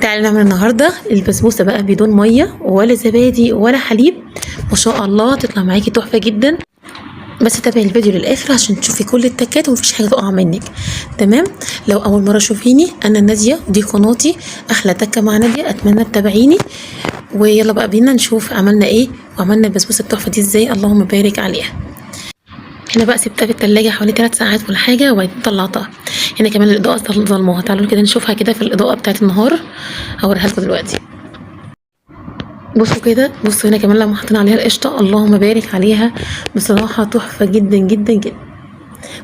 تعالوا نعمل النهارده البسبوسه بقى بدون ميه ولا زبادي ولا حليب. ما شاء الله تطلع معاكي تحفه جدا. بس تابعي الفيديو للاخر عشان تشوفي كل التكات ومفيش حاجه تقع منك. تمام. لو اول مره تشوفيني انا ناديه ودي قناتي احلى تكه مع ناديه، اتمنى تتابعيني. ويلا بقى بينا نشوف عملنا ايه وعملنا البسبوسه التحفه دي ازاي، اللهم بارك عليها. هنا بقى سبتها في التلاجة حوالي 3 ساعات ولا حاجه وبعدين طلعتها. هنا كمان الاضاءه ظلموها، تعالوا كده نشوفها كده في الاضاءه بتاعت النهار، هوريها لكم دلوقتي. بصوا كده، بصوا هنا كمان لما حطينا عليها القشطه اللهم بارك عليها، بصراحه تحفه جدا جدا جدا.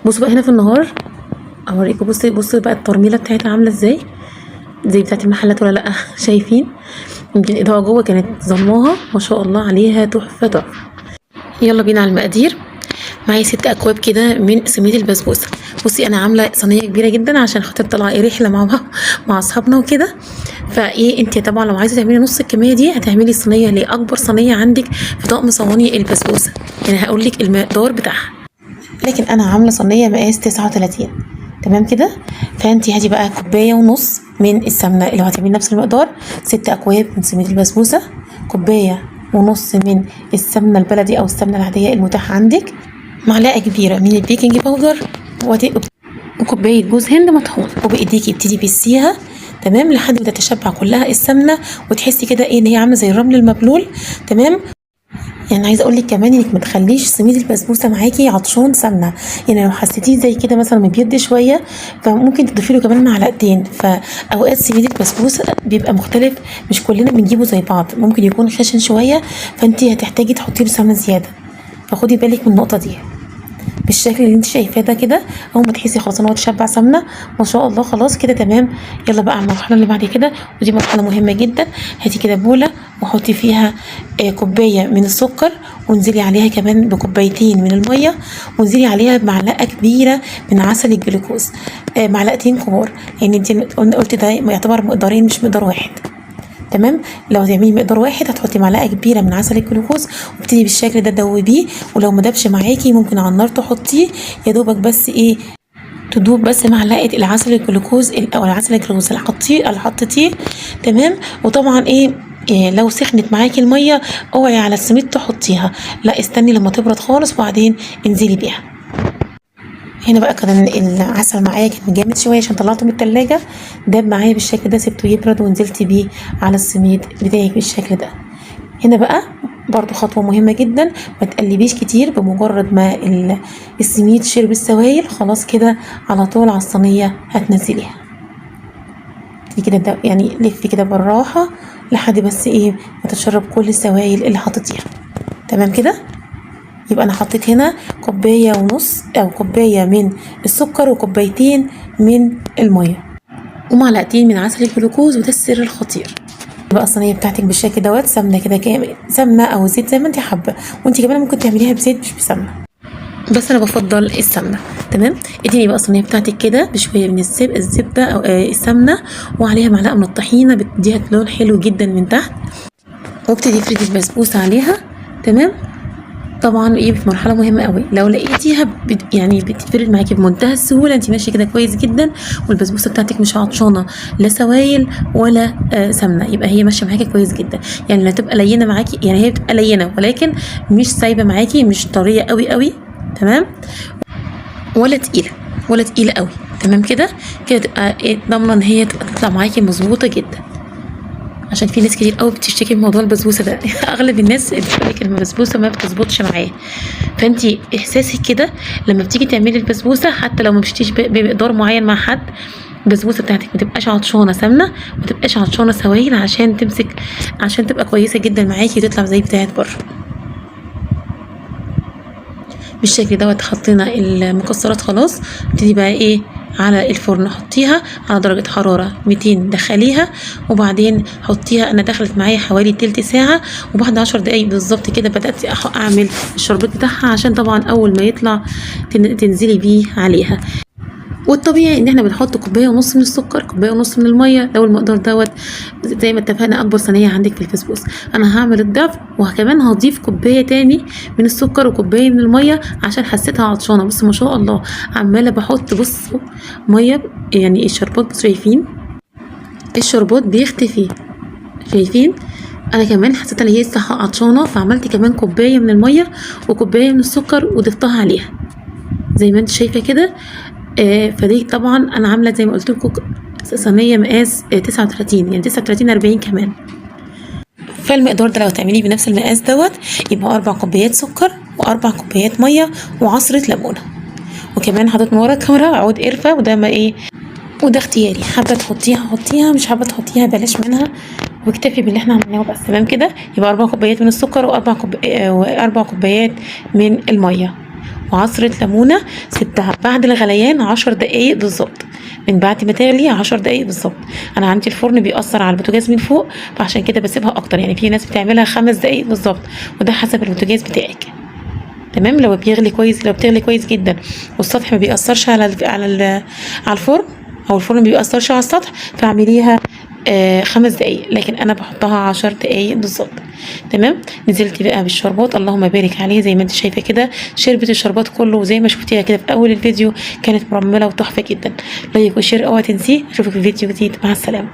بصوا بقى هنا في النهار اوريكم، بصوا بقى الترميله بتاعتها عامله ازاي، زي بتاعت المحلات ولا لا؟ شايفين؟ يمكن الاضاءه جوه كانت ظلماها، ما شاء الله عليها تحفه تحفه. يلا بينا على المقادير. معايا 6 اكواب كده من سميد البسبوسه. بصي انا عامله صينيه كبيره جدا عشان خاطر طالعه رحله مع اصحابنا وكده. فايه انت طبعا لو عايزه تعملي نص الكميه دي هتعملي صينيه لاكبر صينيه عندك في طقم صواني البسبوسه، يعني هقول لك المقدار بتاعها، لكن انا عامله صينيه مقاس 39. تمام كده. فانت هاتي بقى كوبايه ونص من السمنه اللي هتعملي نفس المقدار. 6 اكواب من سميد البسبوسه، كوبايه ونص من السمنه البلدي او السمنه العاديه المتاحه عندك، معلقه كبيره من البيكنج باودر، وكوبايه جوز هند مطحون، وبايديكي ابتدي بسيها تمام لحد ما تتشبع كلها السمنه وتحسي كده ايه ان هي عامله زي الرمل المبلول. تمام. يعني عايزه اقول لك كمان انك ما تخليش سميد البسبوسه معاكي عطشان سمنه، يعني لو حسيتيه زي كده مثلا مبيض شويه فممكن تضيفي له كمان معلقتين. فاوقات سميد البسبوسه بيبقى مختلف، مش كلنا بنجيبه زي بعض، ممكن يكون خشن شويه فانت هتحتاجي تحطي له سمنه زياده، فخدي بالك من النقطه دي. بالشكل اللي انت شايفاه ده كده، اول ما تحسي خلاص ان هو تشبع سمنه ما شاء الله خلاص كده تمام. يلا بقى على المرحله اللي بعد كده، ودي مرحله مهمه جدا. هاتي كده بوله وحطي فيها كوبايه من السكر، وانزلي عليها كمان بكوبايتين من الميه، وانزلي عليها بمعلقه كبيره من عسل الجلوكوز، معلقتين كبار، يعني انت قلت ده يعتبر مقدارين مش مقدار واحد. تمام. لو هتعملي مقدار واحد هتحطي معلقه كبيره من عسل الجلوكوز وابتدي بالشكل ده تدوبيه، ولو ما دابش معاكي ممكن على النار تحطيه يا دوبك بس ايه تدوب بس معلقه العسل الجلوكوز او العسل الجلوكوز اللي حطيتيه. تمام. وطبعا إيه لو سخنت معاكي الميه اوعي على السميد تحطيها، لا استني لما تبرد خالص وبعدين انزلي بيها. هنا بقى كان العسل معايا كان جامد شويه عشان طلعته من التلاجة، داب معايا بالشكل ده، سبته يبرد ونزلت بيه على السميد بتاعك بالشكل ده. هنا بقى برضو خطوه مهمه جدا، ما تقلبيش كتير، بمجرد ما السميد شرب السوائل خلاص كده على طول على الصينيه هتنزليها كده، يعني لفي كده بالراحه لحد بس ايه ما تشرب كل السوائل اللي حطيتيها. تمام كده. يبقى انا حطيت هنا كوبايه ونص او كوبايه من السكر وكوبايتين من الميه ومعلقتين من عسل الجلوكوز، وده السر الخطير. بقى الصينيه بتاعتك بالشكل دوت، سمنه كده كامل، سمنه او زيت زي ما انت حابه، وانت كمان ممكن تعمليها بزيت مش بسمنه، بس انا بفضل السمنه. تمام. اديني بقى الصينيه بتاعتك كده بشويه من الزبده او السمنه، وعليها معلقه من الطحينه بتديها لون حلو جدا من تحت، وابتدي افردي البسبوسه عليها. تمام. طبعا ايه في مرحله مهمه قوي، لو لقيتيها يعني بتتفرد معاكي بمنتهى السهوله، انت ماشيه كده كويس جدا والبسبوسه بتاعتك مش عطشانه لا سوائل ولا سمنه، يبقى هي ماشيه معاكي كويس جدا. يعني لا تبقى لينه معاكي، يعني هي بتبقى لينه ولكن مش سايبه معاكي، مش طريه قوي قوي. تمام. ولا تقيله قوي. تمام كده. كده تبقى ضامنه ان هي تطلع معاكي مظبوطه جدا، عشان في ناس كتير قوي بتشتكي من موضوع البسبوسه ده. اغلب الناس بتقول لك البسبوسه ما بتظبطش معاه، فانت احساسك كده لما بتيجي تعملي البسبوسه حتى لو ما مشيتيش بمقدار معين مع حد، البسبوسه بتاعتك ما تبقاش عطشانه سمنه وما تبقاش عطشانه سوائل عشان تمسك، عشان تبقى كويسه جدا معاكي تطلع زي بتاعت بره. بالشكل دوت حطينا المكسرات خلاص، ابتدي بقى ايه على الفرن، حطيها على درجة حرارة 200، دخليها وبعدين حطيها. انا دخلت معايا حوالي تلت ساعة، وبعد 10 دقايق بالظبط كده بدأت اعمل الشربات بتاعها، عشان طبعا اول ما يطلع تنزلي بيه عليها. والطبيعي ان احنا بنحط كوبايه ونص من السكر، كوبايه ونص من الميه، لو المقدار دوت زي ما اتفقنا اكبر صينيه عندك في البسبوسه. انا هعمل الضعف وكمان هضيف كوبايه تاني من السكر وكوبايه من الميه عشان حسيتها عطشانه. بص ما شاء الله عماله بحط، بصوا ميه يعني الشربات شايفين الشربات بيختفي. شايفين؟ انا كمان حسيت ان هي لسه عطشانه، فعملت كمان كوبايه من الميه وكوبايه من السكر وضفتها عليها زي ما انت شايفه كده. فدي طبعا انا عامله زي ما قلت لكم صينيه مقاس 39، يعني 39 40 كمان. فالمقدار ده لو تعمليه بنفس المقاس دوت يبقى 4 كوبايات سكر و4 كوبايات ميه وعصره ليمونه. وكمان حطيت من ورا الكاميرا عود قرفه، وده ما ايه، وده اختياري، حابه تحطيها حطيها، مش حابه تحطيها بلاش منها، واكتفي باللي احنا عملناه بس. تمام كده. يبقى 4 كوبايات من السكر واربع كوبايات من الميه وعصرة ليمونة. سبتها بعد الغليان 10 دقايق بالظبط، من بعد ما تغلي 10 دقايق بالظبط. انا عندي الفرن بيأثر على البوتاجاز من فوق، فعشان كده بسيبها اكتر، يعني في ناس بتعملها 5 دقايق بالظبط، وده حسب البوتاجاز بتاعك. تمام. لو بيغلي كويس، لو بتغلي كويس جدا والسطح ما بيأثرش على الفرن، او الفرن ما بيأثرش على السطح، فاعمليها 5 دقايق، لكن انا بحطها 10 دقايق بالظبط. تمام. نزلت بقى بالشربات، اللهم بارك عليه، زي ما انت شايفه كده شربت الشربات كله، وزي ما شفتيها كده في اول الفيديو كانت مرمله وتحفه جدا. لايك وشير اوعى تنسيه. اشوفك في فيديو جديد، مع السلامه.